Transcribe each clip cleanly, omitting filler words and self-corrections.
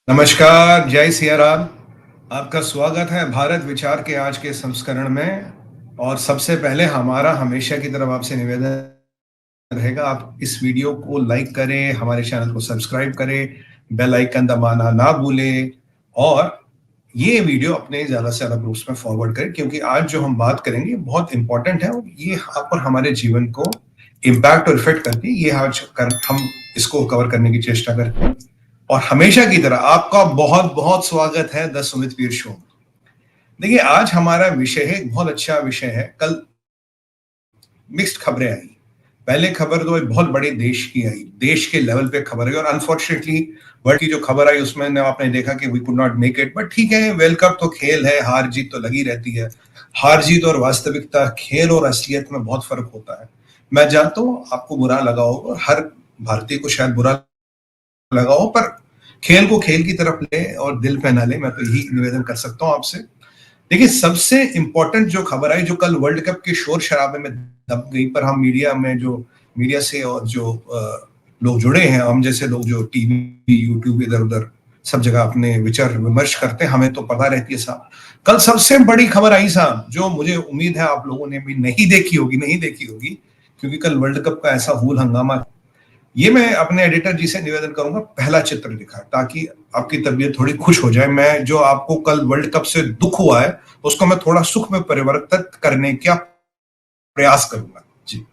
नमस्कार, जय सिया राम। आपका स्वागत है भारत विचार के आज के संस्करण में। और सबसे पहले हमारा हमेशा की तरफ आपसे निवेदन रहेगा, आप इस वीडियो को लाइक करें, हमारे चैनल को सब्सक्राइब करें, बेल आइकन दबाना ना भूलें और ये वीडियो अपने ज़्यादा से ज़्यादा ग्रुप्स में फॉरवर्ड करें, क्योंकि आज जो हम बात करेंगे बहुत इंपॉर्टेंट है और ये आप और हमारे जीवन को इम्पैक्ट और इफेक्ट करती है। ये आज हम इसको कवर करने की चेष्टा करते हैं और हमेशा की तरह आपका बहुत बहुत स्वागत है द सुमित वीर शो। देखिए, आज हमारा विषय है, एक बहुत अच्छा विषय है। कल मिक्स्ड खबरें आई। पहले खबर तो एक बहुत बड़े देश की आई, देश के लेवल पे खबर आई और अनफॉर्चुनेटली वर्ल्ड की जो खबर आई उसमें आपने देखा कि we could not make it. But ठीक है, वर्ल्ड कप तो खेल है, हार जीत तो लगी रहती है। हार जीत और वास्तविकता, खेल और असलियत में बहुत फर्क होता है। मैं जानता हूँ आपको बुरा लगा होगा, हर भारतीय को शायद बुरा लगा हो, पर खेल को खेल की तरफ ले और दिल पे ना ले, मैं तो यही निवेदन कर सकता हूँ आपसे। देखिए, सबसे इंपॉर्टेंट जो खबर आई, जो कल वर्ल्ड कप के शोर शराबे में दब गई, पर हम मीडिया से और जो लोग जुड़े हैं, हम जैसे लोग जो टीवी यूट्यूब इधर उधर सब जगह अपने विचार विमर्श करते हैं, हमें तो पता रहती है साहब। कल सबसे बड़ी खबर आई साहब, जो मुझे उम्मीद है आप लोगों ने भी नहीं देखी होगी, क्योंकि कल वर्ल्ड कप का ऐसा हूल हंगामा। ये मैं अपने एडिटर जी से निवेदन करूंगा, पहला चित्र दिखाएं ताकि आपकी तबीयत थोड़ी खुश हो जाए। मैं जो आपको कल वर्ल्ड कप से दुख हुआ है उसको मैं थोड़ा सुख में परिवर्तित करने का प्रयास करूंगा जी।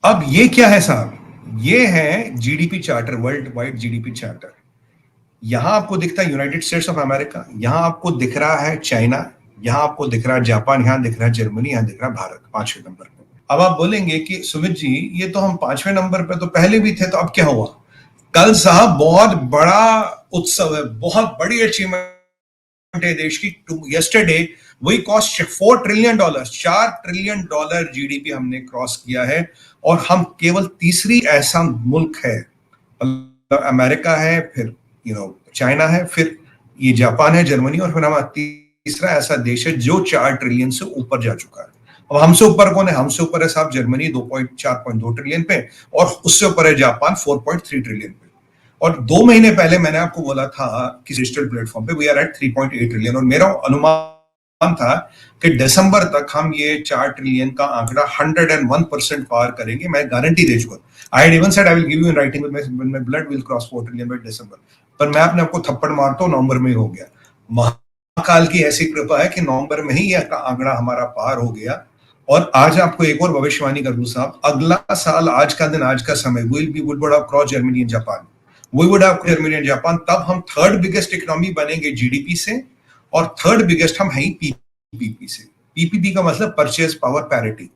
अब ये क्या है साहब? ये है GDP charter, world wide GDP charter. यहां आपको दिखता है यूनाइटेड स्टेट्स ऑफ अमेरिका, यहां आपको दिख रहा है चाइना, यहां आपको दिख रहा है जापान, यहां दिख रहा है जर्मनी, यहां दिख रहा है भारत 5वें नंबर पे। अब आप बोलेंगे कि सुमित जी, ये तो हम 5वें नंबर पे तो पहले भी थे, तो अब क्या हुआ? कल साहब बहुत बड़ा उत्सव है, बहुत बड़ी अचीवमेंट है देश की। यस्टरडे वही कॉस्ट $4 ट्रिलियन, $4 ट्रिलियन जीडीपी हमने क्रॉस किया है। और हम केवल तीसरी ऐसा मुल्क है, मतलब अमेरिका है, फिर चाइना है, फिर ये जापान है, जर्मनी, और फिर हमारा तीसरा ऐसा देश है जो 4 ट्रिलियन से ऊपर जा चुका है। अब हमसे ऊपर कौन है? हमसे ऊपर है साहब जर्मनी 4.2 ट्रिलियन पे, और उससे ऊपर है जापान 4.3 ट्रिलियन पे। और 2 महीने पहले मैंने आपको बोला था कि डिजिटल प्लेटफॉर्म पे वी आर एट 3.8 ट्रिलियन, और मेरा अनुमान था कि दिसंबर तक हम ये 4 ट्रिलियन का आंकड़ा 101% पार करेंगे। मैं गारंटी दे चुका। I had even said I will give you in writing when my blood will cross 4 trillion by December. पर मैं अपने आपको थप्पड़ मारता हूं, नवंबर में ही हो गया। महाकाल की ऐसी कृपा है कि नवंबर में ही यह आंकड़ा हमारा पार हो गया। और आज आपको एक और भविष्यवाणी कर दूं साहब, अगला साल आज का दिन, आज का समय, we would have crossed Germany and Japan. We would have crossed Germany and Japan, तब हम थर्ड बिगेस्ट इकोनॉमी बनेंगे जीडीपी से, और थर्ड बिगेस्ट हम हैं पीपीपी से। पीपीपी का मतलब परचेज पावर पैरिटी।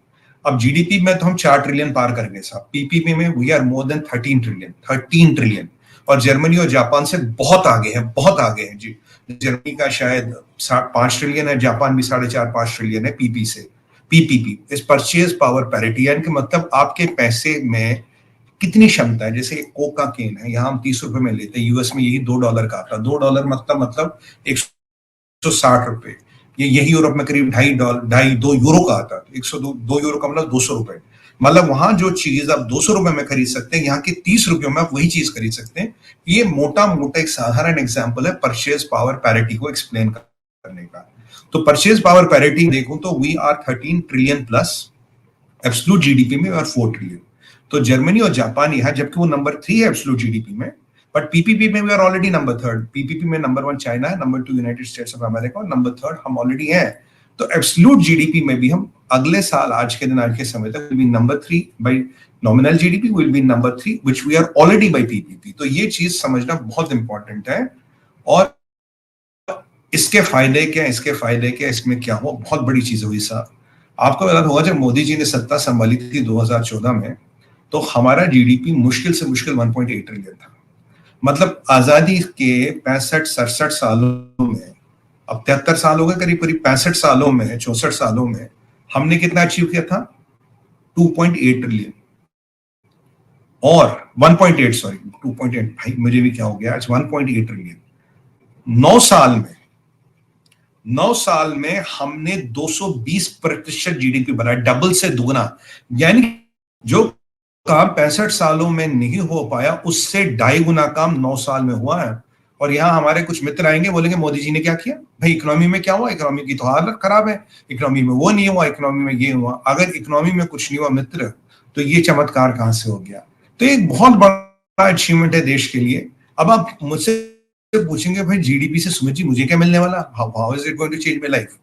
अब जीडीपी में तो हम 4 ट्रिलियन पार कर गए साहब, पीपीपी में we are more than 13 trillion. और जर्मनी और जापान से बहुत आगे है, बहुत आगे है जी। जर्मनी का शायद 5 ट्रिलियन है, जापान भी 4.5-5 ट्रिलियन है पीपी से। पीपीपी इस परचेज पावर पैरिटी, यानी कि मतलब आपके पैसे में कितनी क्षमता है। जैसे एक कोक का केन है, यहाँ हम 30 रुपए में लेते हैं, यूएस में यही $2 का आता है। $2 मतलब 160 रुपए। ये यही यूरोप में करीब $2 का आता है। 102 यूरो का मतलब 200 रुपए। मतलब वहां जो चीज आप 200 रुपए में खरीद सकते हैं, यहाँ के 30 रुपयों में आप वही चीज खरीद सकते हैं। ये मोटा मोटा एक साधारण एग्जाम्पल है परचेज पावर पैरिटी को एक्सप्लेन करने का। तो परचेज पावर पैरिटी देखूं तो we are 13 trillion plus, absolute GDP में और 4 ट्रिलियन। तो जर्मनी और जापान यहाँ, जबकि वो नंबर 3 है एब्सोल्यूट जीडीपी में, बट पीपीपी में we are already number 3। PPP में नंबर 1 चाइना है, number 2 United States of America, और नंबर 3 हम ऑलरेडी हैं। तो एब्सोल्यूट जीडीपी में भी हम अगले साल, आज के दिन, आज के समय तक will be number 3 by nominal GDP, will be number 3 which we are already by PPP. तो ये चीज समझना बहुत इंपॉर्टेंट है। और इसके फायदे क्या, इसके फायदे क्या, इसमें क्या हुआ, बहुत बड़ी चीज हुई साहब। आपको याद होगा जब मोदी जी ने सत्ता संभाली थी 2014 में, तो हमारा जीडीपी मुश्किल से मुश्किल 1.8 ट्रिलियन था। मतलब आजादी के 65-67 सालों में, अब 73 साल हो गए करीब करीब, 65 सालों में, 64 सालों में हमने कितना अचीव किया था? 2.8 ट्रिलियन। और 1.8, सॉरी 2.8, भाई मुझे भी क्या हो गया आज, 1.8 ट्रिलियन। 9 साल में 9 साल में हमने 220% जीडीपी बनाया, डबल से दुगना। यानी जो काम 65 सालों में नहीं हो पाया, उससे 2.5 गुना काम 9 साल में हुआ है। और यहाँ हमारे कुछ मित्र आएंगे, बोलेंगे मोदी जी ने क्या किया? भाई इकोनॉमी में क्या हुआ? इकोनॉमी की तो हालत खराब है, इकोनॉमी में वो नहीं हुआ, इकोनॉमी में ये हुआ। अगर इकोनॉमी में कुछ नहीं हुआ मित्र, तो ये चमत्कार कहां से हो गया? तो एक बहुत बड़ा अचीवमेंट है देश के लिए। अब आप मुझसे पूछेंगे भाई जीडीपी से सुमित जी मुझे क्या मिलने वाला, how is it going to change my life?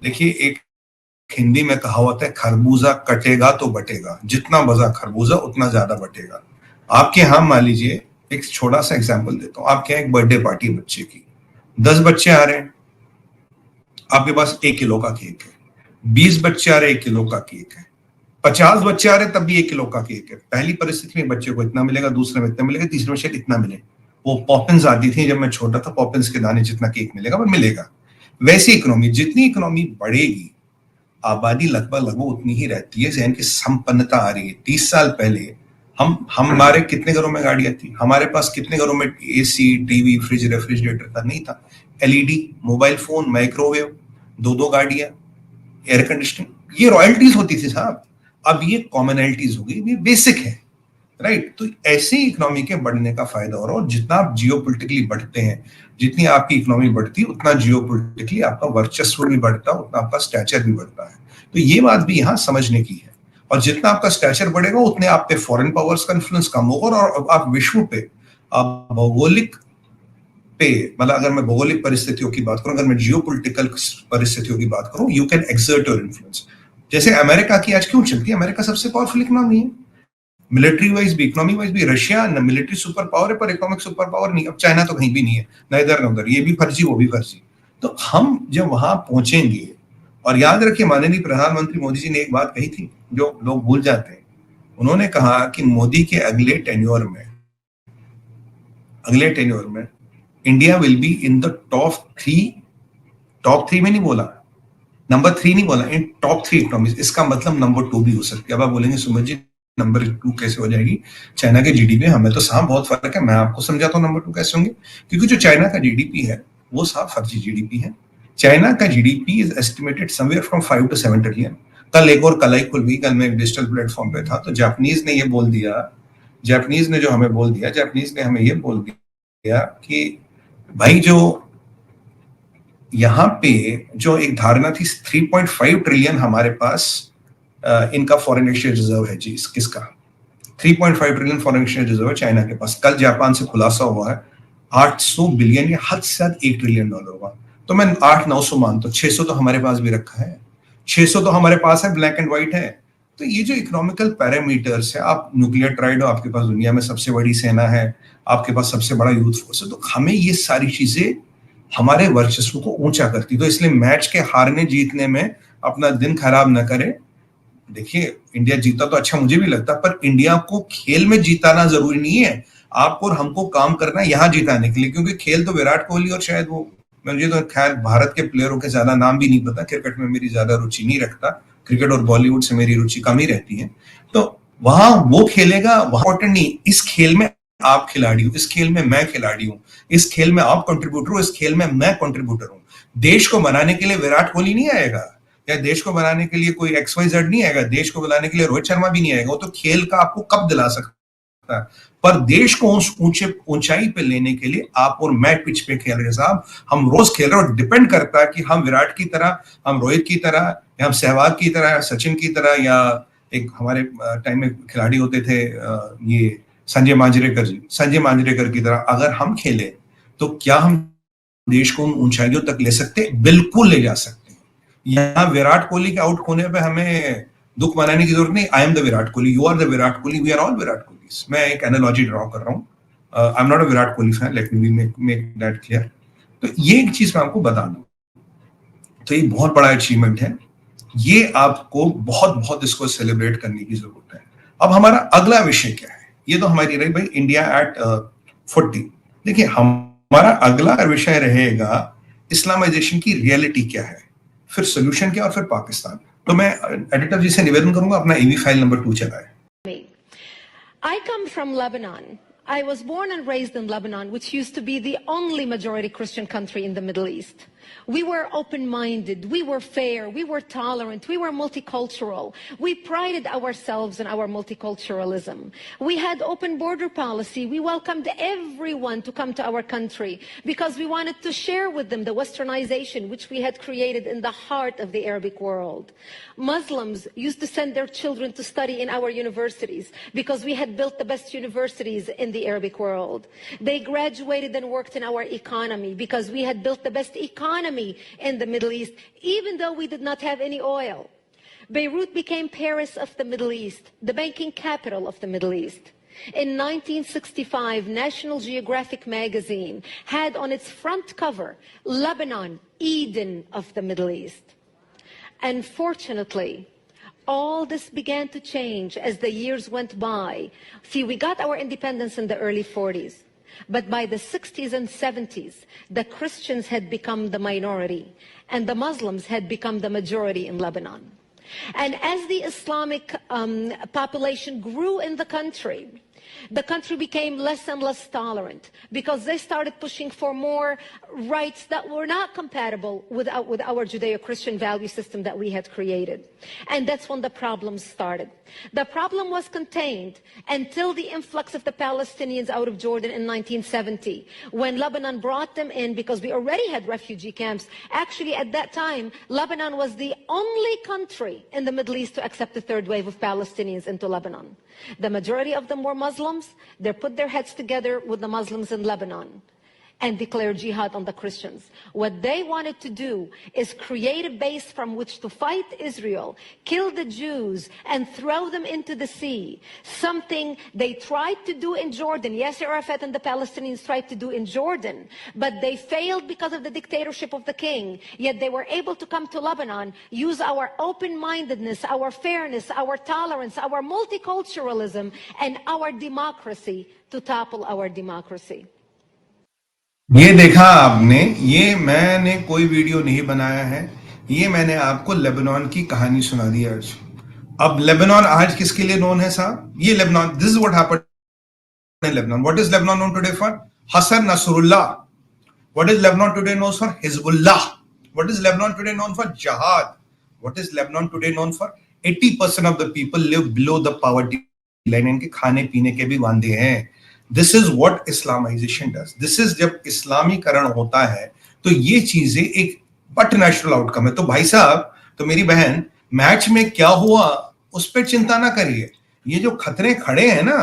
देखिए, एक हिंदी में कहावत है, खरबूजा कटेगा तो बटेगा, जितना बजा खरबूजा उतना ज्यादा बटेगा। आपके यहां मान लीजिए, एक छोटा सा एग्जांपल देता हूं, आपके यहाँ एक बर्थडे पार्टी है बच्चे की, 10 बच्चे आ रहे हैं, आपके पास 1 किलो का केक है। 20 बच्चे आ रहे हैं, 1 किलो का केक है। 50 बच्चे आ रहे हैं, तब भी 1 किलो का केक है। पहली परिस्थिति में बच्चे को इतना मिलेगा, दूसरे में इतना मिलेगा, तीसरे में शायद इतना मिले। वो पॉपिंस आती थी जब मैं छोटा था, पॉपिंस के दाने जितना केक मिलेगा वो मिलेगा। वैसी इकोनॉमी, जितनी इकोनॉमी बढ़ेगी, आबादी लगभग उतनी ही रहती है, यानी कि संपन्नता आ रही है। 30 साल पहले हमारे कितने घरों में गाड़ियां थी? हमारे पास कितने घरों में एसी, टीवी, फ्रिज, रेफ्रिजरेटर था? नहीं था। एलईडी, मोबाइल फोन, माइक्रोवेव, 2 गाड़ियां, एयर कंडीशनिंग, ये रॉयल्टीज होती थी साहब। अब ये कॉमनैलिटीज हो गई, ये बेसिक है, राइट? तो ऐसे ही इकोनॉमी के बढ़ने का फायदा हो रहा है। और जितना आप जियोपॉलिटिकली बढ़ते हैं, जितनी आपकी इकोनॉमी बढ़ती है, उतना जियोपॉलिटिकली आपका वर्चस्व भी बढ़ता है, उतना आपका स्टैचर भी बढ़ता है। तो ये बात भी यहाँ समझने की है। और जितना आपका स्टैचर बढ़ेगा, उतने आप पे फॉरेन पावर्स का इन्फ्लुएंस कम होगा, और आप विश्व पे, आप भौगोलिक पे, मतलब अगर मैं भौगोलिक परिस्थितियों की बात करूं, अगर मैं जियोपॉलिटिकल परिस्थितियों की बात करूं, you can exert your influence. जैसे अमेरिका की आज क्यों चलती है? अमेरिका सबसे पावरफुल इकोनॉमी है, मिलिट्री वाइज भी, इकोनॉमी वाइज भी। रशिया न मिलिट्री सुपर पावर है, पर इकोनॉमिक सुपर पावर नहीं। अब चाइना तो कहीं भी नहीं है, न इधर न उधर, ये भी फर्जी वो भी फर्जी। तो हम जब वहां पहुंचेंगे, और याद रखिए माननीय प्रधानमंत्री मोदी जी ने एक बात कही थी जो लोग भूल जाते हैं। उन्होंने कहा कि मोदी के अगले टेन्योर में India will be in the top 3 में नहीं बोला, नंबर 3 नहीं बोला, इन टॉप 3 इकोनॉमीज। इसका मतलब नंबर 2 भी हो सकती है। अब आप बोलेंगे सुमित जी नंबर 2 कैसे हो जाएगी? चाइना के जीडीपी, हमें तो साहब बहुत फर्क है। मैं आपको समझाता हूँ नंबर 2 कैसे होंगे। क्योंकि जो चाइना का जीडीपी है वो साहब फर्जी जीडीपी है। चाइना का GDP is estimated somewhere from 5 to 7 trillion. कल एक और कलाई खुल गई, कल मैं एक डिजिटल प्लेटफॉर्म पे था, तो जापानीज ने जो हमें बोल दिया, जापानीज ने हमें ये बोल दिया कि भाई जो यहाँ पे जो एक धारणा थी 3.5 ट्रिलियन हमारे पास इनका फॉरेन एक्सचेंज रिजर्व है जी, किसका? 3.5 ट्रिलियन फॉरेन एक्सचेंज रिजर्व है चाइना के पास। कल जापान से खुलासा हुआ है 800 बिलियन या हद से ज्यादा $1 ट्रिलियन होगा। तो मैं 800-900 मानता हूं, 600 तो हमारे पास भी रखा है, 600 तो हमारे पास है, ब्लैक एंड व्हाइट है। तो ये जो इकोनॉमिकल पैरामीटर्स है, आप न्यूक्लियर ट्राइड हो, आपके पास दुनिया में सबसे बड़ी सेना है, आपके पास सबसे बड़ा यूथ फोर्स है, तो हमें ये सारी चीजें हमारे वर्चस्व को ऊंचा करती। तो इसलिए मैच के हारने जीतने में अपना दिन खराब न करें। देखिए, इंडिया जीता तो अच्छा मुझे भी लगता, पर इंडिया को खेल में जीताना जरूरी नहीं है। आपको और हमको काम करना है यहाँ जीताने के लिए, क्योंकि खेल तो विराट कोहली और शायद वो, मुझे तो खैर भारत के प्लेयरों के ज्यादा नाम भी नहीं पता, क्रिकेट में मेरी ज्यादा रुचि नहीं रखता, क्रिकेट और बॉलीवुड से मेरी रुचि कम ही रहती है। तो वहां वो खेलेगा, वहां इंपॉर्टेंट नहीं। इस खेल में आप खिलाड़ी हो, इस खेल में मैं खिलाड़ी हूं, इस खेल में आप कंट्रीब्यूटर हो, इस खेल में मैं कंट्रीब्यूटर हूं। देश को बनाने के लिए विराट कोहली नहीं आएगा, या देश को बनाने के लिए कोई XYZ नहीं आएगा, देश को बनाने के लिए रोहित शर्मा भी नहीं आएगा। वो तो खेल का आपको कब दिला सकता है, पर देश को उस ऊंचाई पे लेने के लिए आप और मैं पिच पे खेल रहे साहब, हम रोज खेल रहे, और डिपेंड करता है कि हम विराट की तरह, हम रोहित की तरह, या हम सहवाग की तरह, सचिन की तरह, या एक हमारे टाइम में खिलाड़ी होते थे ये संजय मांजरेकर की तरह अगर हम खेले, तो क्या हम देश को उन ऊंचाइयों तक ले सकते? बिल्कुल ले जा सकते हैं। यहाँ विराट कोहली के आउट होने पे हमें दुख मनाने की जरूरत नहीं। I am the Virat Kohli, you are the Virat Kohli, we are all Virat Kohli. मैं एक एनालॉजी ड्रॉ कर रहा हूँ। I am not a Virat Kohli fan, let me make that clear. तो ये एक चीज मैं आपको बता दूं, तो ये बहुत बड़ा अचीवमेंट है, ये आपको बहुत बहुत इसको सेलिब्रेट करने की जरूरत है। अब हमारा अगला विषय क्या है? ये तो हमारी रही भाई इंडिया एट 40। देखिए, हमारा अगला विषय रहेगा इस्लामाइजेशन की रियलिटी क्या है, फिर सोल्यूशन क्या, और फिर पाकिस्तान। तो मैं एडिटर जी से निवेदन करूंगा अपना ईवी फाइल नंबर 2 चलाए। I come from Lebanon. I was born and raised in Lebanon, which used to be the only majority Christian country in the Middle East. We were open-minded, we were fair, we were tolerant, we were multicultural. We prided ourselves in our multiculturalism. We had open border policy. We welcomed everyone to come to our country because we wanted to share with them the westernization which we had created in the heart of the Arabic world. Muslims used to send their children to study in our universities because we had built the best universities in the Arabic world. They graduated and worked in our economy because we had built the best economy in the Middle East, even though we did not have any oil. Beirut became Paris of the Middle East, the banking capital of the Middle East. In 1965, National Geographic magazine had on its front cover, Lebanon, Eden of the Middle East. Unfortunately, all this began to change as the years went by. See, we got our independence in the early 40s. But by the 60s and 70s, the Christians had become the minority and the Muslims had become the majority in Lebanon. And as the Islamic population grew in the country became less and less tolerant because they started pushing for more rights that were not compatible with our Judeo-Christian value system that we had created. And that's when the problems started. The problem was contained until the influx of the Palestinians out of Jordan in 1970, when Lebanon brought them in because we already had refugee camps. Actually, at that time, Lebanon was the only country in the Middle East to accept the third wave of Palestinians into Lebanon. The majority of them were Muslims. They put their heads together with the Muslims in Lebanon and declared jihad on the Christians. What they wanted to do is create a base from which to fight Israel, kill the Jews, and throw them into the sea. Something they tried to do in Jordan. Yasser Arafat and the Palestinians tried to do in Jordan, but they failed because of the dictatorship of the king. Yet they were able to come to Lebanon, use our open-mindedness, our fairness, our tolerance, our multiculturalism, and our democracy to topple our democracy. ये देखा आपने, ये मैंने कोई video नहीं बनाया है, ये मैंने आपको लेबनान की कहानी सुना दी आज। अब लेबनान आज किसके लिए नोन है साहब? ये Lebanon, this is what happened in Lebanon. What is Lebanon known today for? Hassan Nasrallah. What is Lebanon today known for? Hezbollah. What is Lebanon today known for? Jihad. What is Lebanon today known for? 80% of the people live below the poverty line. इनके खाने पीने के भी वांदे हैं। This is what Islamization does. This is जब इस्लामीकरण होता है तो ये चीजें एक बट नेचुरल आउटकम है। तो भाई साहब, तो मेरी बहन, मैच में क्या हुआ उस पर चिंता ना करिए। ये जो खतरे खड़े हैं ना,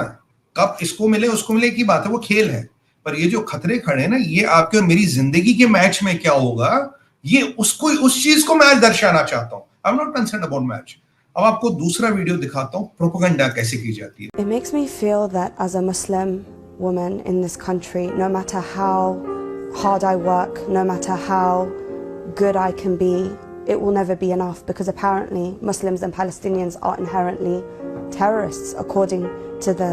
कब इसको मिले उसको मिले की बात है, वो खेल है। पर ये जो खतरे खड़े हैं ना, ये आपके और मेरी जिंदगी के मैच में क्या होगा, ये उसको, उस चीज को मैं दर्शाना चाहता हूँ। I am not concerned about match. अब आपको दूसरा वीडियो दिखाता हूँ, प्रोपेगेंडा कैसे की जाती है। It makes me feel that as a Muslim woman in this country, no matter how hard I work, no matter how good I can be, it will never be enough, because apparently Muslims and Palestinians are inherently terrorists according to the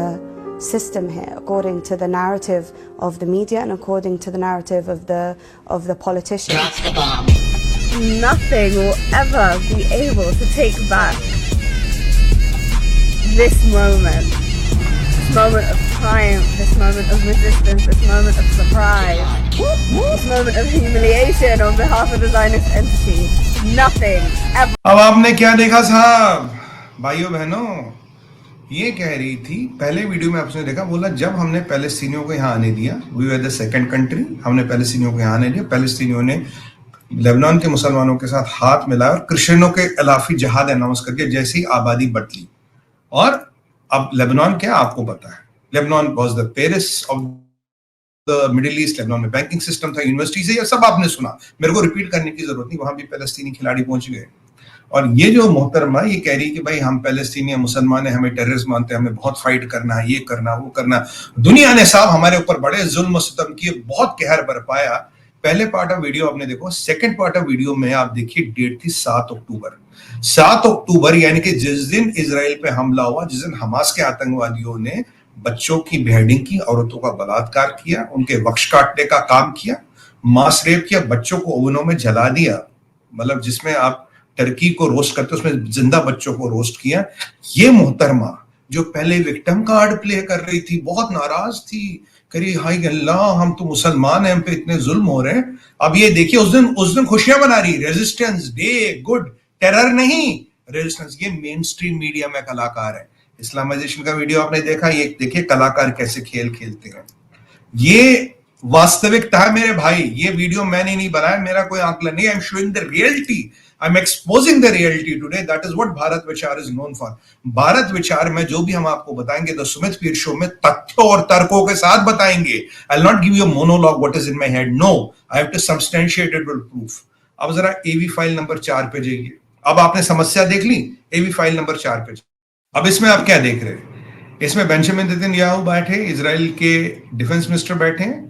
system here, according to the narrative of the media and according to the narrative of the politicians. Drop the bomb. Nothing will ever be able to take back this moment. This moment of triumph, this moment of resistance, this moment of surprise, this moment of humiliation on behalf of the Zionist entity. Nothing ever. अब आपने क्या देखा साहब? भाइयों बहनों, ये कह रही थी, पहले वीडियो में आपने देखा, बोला जब हमने पैलेस्तीनियों को यहाँ आने दिया, we were the second country, हमने पैलेस्तीनियों को यहाँ आने दिया, पैलेस्तीनियों ने लेबनान के मुसलमानों के साथ हाथ मिलाया और क्रिश्चियनों के खिलाफ जिहाद अनाउंस कर दिया, जैसी आबादी बढ़ ली। और अब लेबनान क्या आपको पता है, Lebanon was the Paris of the middle east. Lebanon में बैंकिंग सिस्टम था, यूनिवर्सिटी से, ये सब आपने सुना, मेरे को रिपीट करने की जरूरत नहीं, वहां भी पैलेस्तीनी खिलाड़ी पहुंच गए। और ये जो मोहतरमा ये कह रही कि भाई हम पैलेस्तीनी मुसलमान हैं, हमें टेररिस्ट मानते हैं, हमें बहुत फाइट करना है, ये करना वो करना। दुनिया ने साहब हमारे ऊपर बड़े जुल्म सितम किए, बहुत कहर बरपाया। पहले पार्ट ऑफ वीडियो आपने देखो, सेकंड पार्ट ऑफ वीडियो में आप देखिए, डेट थी 7 अक्टूबर। 7 अक्टूबर यानी कि जिस दिन इजराइल पे हमला हुआ, जिस दिन हमास के आतंकवादियों ने बच्चों की बेहेडिंग की, औरतों का बलात्कार किया, उनके वक्ष काटने का काम किया, मास रेप किया, बच्चों को ओवनों में जला दिया, मतलब जिसमें आप टर्की को रोस्ट करते उसमें जिंदा बच्चों को रोस्ट किया। ये मोहतरमा जो पहले विक्टिम कार्ड प्ले कर रही थी, बहुत नाराज थी करी हाय अल्लाह, हम तो मुसलमान हैं, हम पे इतने जुल्म हो रहे हैं। अब ये देखिए, उस दिन खुशियां मना रही, रेजिस्टेंस डे, गुड, टेरर नहीं, रेजिस्टेंस। ये मेन स्ट्रीम मीडिया में कलाकार है। इस्लामाइजेशन का वीडियो आपने देखा, ये देखिए कलाकार कैसे खेल खेलते हैं। ये वास्तविकता है मेरे भाई, ये वीडियो मैंने नहीं बनाया, मेरा कोई आंकलन नहीं। I am showing the reality, I am exposing the reality today, that is what Bharat विचार इज नोन फॉर। भारत विचार में जो भी हम आपको बताएंगे द सुमित पीर शो में तथ्यों और तर्कों के साथ बताएंगे। I will not give you a monologue what is in my head, no, I have to substantiate it with proof. अब जरा एवी फाइल नंबर 4 पे जाइए। अब आपने समस्या देख ली, एवी फाइल नंबर 4 पे। अब इसमें आप क्या देख रहे हैं? इसमें बेंजामिन नेतन्याहू बैठे, इजराइल के डिफेंस मिनिस्टर बैठे हैं,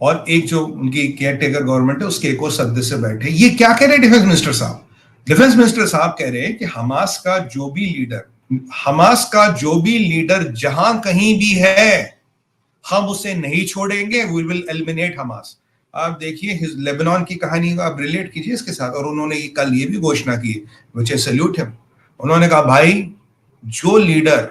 और एक जो उनकी केयर टेकर गवर्नमेंट है उसके एक और सदस्य बैठे। ये क्या कह रहे हैं डिफेंस मिनिस्टर साहब? डिफेंस मिनिस्टर साहब कह रहे हैं कि हमास का जो भी लीडर जहां कहीं भी है, हम उसे नहीं छोड़ेंगे, वी विल एलिमिनेट हमास। आप देखिए लेबनान की कहानी को आप रिलेट कीजिए इसके साथ। और उन्होंने कल ये भी घोषणा की, व्हिच आई सैल्यूट हिम। उन्होंने कहा भाई, जो लीडर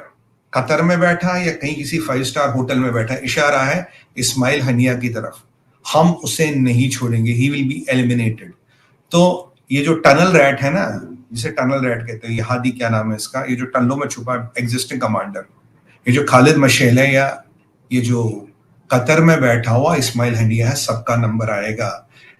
कतर में बैठा या कहीं किसी 5 स्टार होटल में बैठा, इशारा है इस्माइल हनिया की तरफ, हम उसे नहीं छोड़ेंगे, ही विल बी एलिमिनेटेड। तो ये जो टनल रैट है ना, जिसे टनल रैट कहते हैं, ये हादी क्या नाम है इसका, ये जो टनलों में छुपा एग्जिस्टिंग कमांडर, ये जो खालिद मशेल है, या ये जो कतर में बैठा हुआ इस्माइल हनिया है, सबका नंबर आएगा।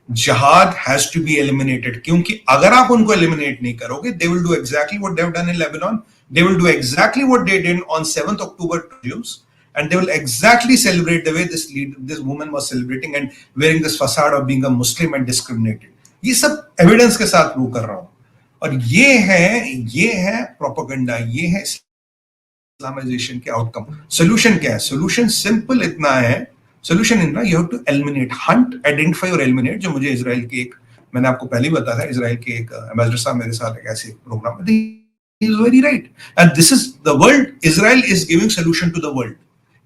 जहाद हैज टू बी एलिमिनेटेड, क्योंकि अगर आप उनको एलिमिनेट नहीं करोगे, they will do exactly what they have done in Lebanon, they will do exactly what they did on 7th October to Jews, and they will exactly celebrate the way this woman was celebrating and wearing this facade of being a Muslim and discriminated. ये सब evidence के साथ prove कर रहा हूं। और ये है प्रोपेगेंडा, ये है इस्लामाइजेशन के आउटकम। सोल्यूशन क्या है? सोल्यूशन सिंपल इतना है, सोल्यूशन इतना, you have to eliminate, hunt, identify और एलिमिनेट। जो मुझे इजराइल के एक, मैंने आपको पहले ही बताया था, इजराइल के एक एम्बेसडर साहब मेरे साथ एक ऐसे प्रोग्राम में, he is very right, and this is the world, Israel is giving solution to the world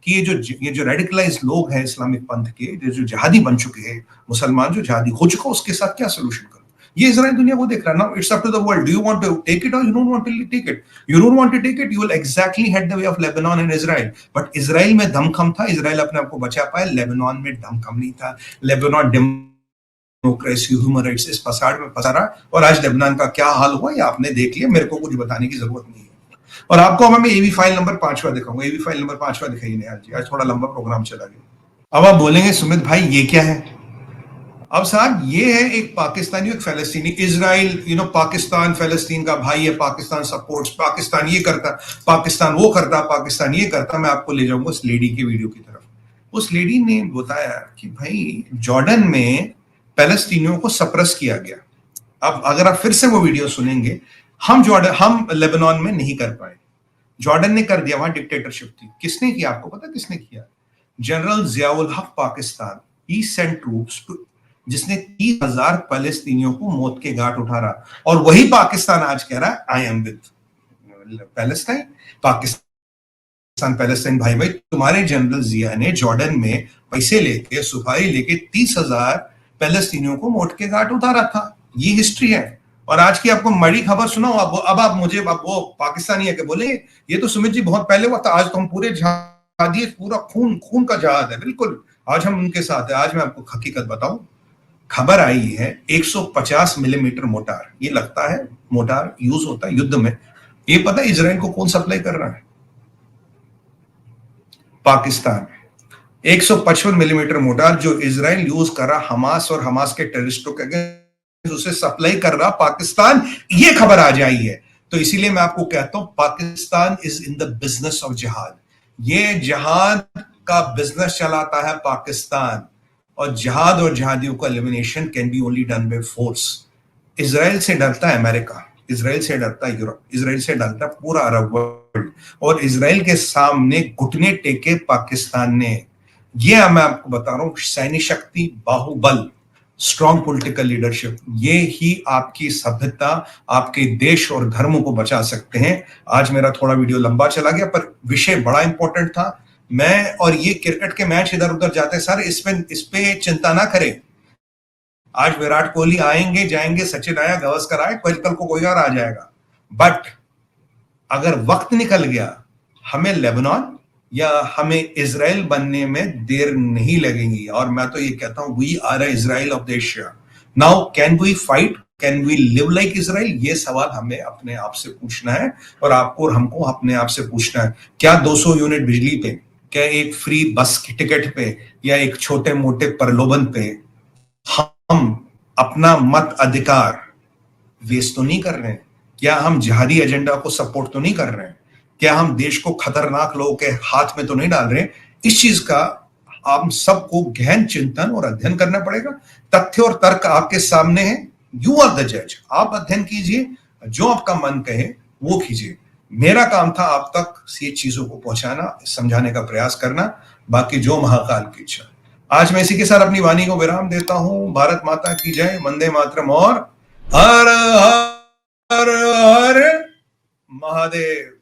कि ये जो रेडिकलाइज्ड लोग हैं इस्लामिक पंथ के, जो जिहादी बन चुके हैं, मुसलमान जो जिहादी हो चुका, उसके साथ क्या सोल्यूशन करो? ये इजराइल दुनिया को देख रहा है। Now it's up to the world, do you want to take it और you don't want to take it? You don't want to take it, you will exactly head the way of Lebanon and Israel. But Israel में दमखम था, Israel अपने आप को बचा पाया, Lebanon में दमखम नहीं था। लेबनान डेमोक्रेसी, ह्यूमन राइट्स, इस फसाड में फंसा रहा, और आज लेबनान का क्या हाल हुआ ये आपने देख लिया, मेरे को कुछ बताने की जरूरत नहीं है। और आपको मैं एवी फाइल नंबर 5वां दिखाऊंगा। एवी फाइल नंबर 5वां दिखाइए निहाल जी, आज थोड़ा लंबा प्रोग्राम चला गया। अब आप बोलेंगे सुमित भाई ये क्या है? अब साहब ये है एक पाकिस्तानी, एक फलस्तीनी। इजराइल पाकिस्तान फलस्तीन का भाई है, पाकिस्तान सपोर्ट्स, पाकिस्तान ये करता, पाकिस्तान वो करता, पाकिस्तान ये करता। मैं आपको ले जाऊंगा उस लेडी के वीडियो की तरफ। उस लेडी ने बताया कि भाई जॉर्डन में फलस्तीनियों को सप्रेस किया गया। अब अगर आप फिर से वो वीडियो सुनेंगे, हम लेबनान में नहीं कर पाए, जॉर्डन ने कर दिया, वहां डिक्टेटरशिप थी। किसने किया? आपको पता किसने किया? जनरल जियाउल हक पाकिस्तान, ही सेंट ट्रूप्स टू, जिसने 30,000 फलस्तीनियों को मौत के घाट उठा रहा। और वही पाकिस्तान आज कह रहा है I am with Palestine. Pakistan Palestine भाई भाई, तुम्हारे जनरल जिया ने जॉर्डन में पैसे लेके, सुपारी लेके 30,000 फलस्तीनियों को मौत के घाट उतारा था। ये हिस्ट्री है। और आज की आपको बड़ी खबर सुनाओ। अब आप मुझे वो पाकिस्तानी है कि बोले ये तो सुमित जी बहुत पहले हुआ था, आज तो हम पूरे जहादी, पूरा खून का जहाद है। बिल्कुल, आज हम उनके साथ है। आज मैं आपको हकीकत बताऊं, खबर आई है 150 मिलीमीटर मोटार, ये लगता है मोटार यूज होता है युद्ध में। ये पता है इजराइल को कौन सप्लाई कर रहा है? पाकिस्तान। 155 मिलीमीटर मोटार जो इजराइल यूज कर रहा हमास और हमास के टेररिस्टों के अगेंस्ट, उसे सप्लाई कर रहा पाकिस्तान। ये खबर आज आई है। तो इसीलिए मैं आपको कहता हूं, Pakistan is in the business of जिहाद। ये जिहाद का बिजनेस चलाता है पाकिस्तान, और जिहाद और जिहादियों का elimination can be only done by force. Israel से डरता है अमेरिका, इजराइल से डरता है यूरोप, इजराइल से डरता है पूरा अरब वर्ल्ड, और इजराइल के सामने घुटने टेके पाकिस्तान ने। ये मैं आपको बता रहा हूं, सैन्य शक्ति, बाहुबल, स्ट्रॉन्ग पॉलिटिकल लीडरशिप, ये ही आपकी सभ्यता, आपके देश और धर्म को बचा सकते हैं। आज मेरा थोड़ा वीडियो लंबा चला गया, पर विषय बड़ा इंपॉर्टेंट था। मैं और ये क्रिकेट के मैच इधर उधर जाते हैं सर, इस पे चिंता ना करें। आज विराट कोहली आएंगे जाएंगे, सचिन आया, गावस्कर आए, कल को कोई और आ जाएगा। बट अगर वक्त निकल गया, हमें लेबनान या हमें इजराइल बनने में देर नहीं लगेगी। और मैं तो ये कहता हूं, we are a Israel of the Asia. Now can we fight, can we live like Israel? ये सवाल हमें अपने आप से पूछना है, और आपको और हमको अपने आप से पूछना है। क्या 200 यूनिट बिजली पे, क्या एक फ्री बस की टिकट पे, या एक छोटे मोटे प्रलोभन पे हम अपना मत अधिकार वेस्ट तो नहीं कर रहे हैं? क्या हम जिहादी एजेंडा को सपोर्ट तो नहीं कर रहे हैं? क्या हम देश को खतरनाक लोगों के हाथ में तो नहीं डाल रहे हैं? इस चीज का हम सबको गहन चिंतन और अध्ययन करना पड़ेगा। तथ्य और तर्क आपके सामने है, यू आर द जज। आप अध्ययन कीजिए, जो आपका मन कहे वो कीजिए। मेरा काम था आप तक ये चीजों को पहुंचाना, समझाने का प्रयास करना, बाकी जो महाकाल की इच्छा। आज मैं इसी के साथ अपनी वाणी को विराम देता हूं। भारत माता की जय, वंदे मातरम और हर हर हर महादेव।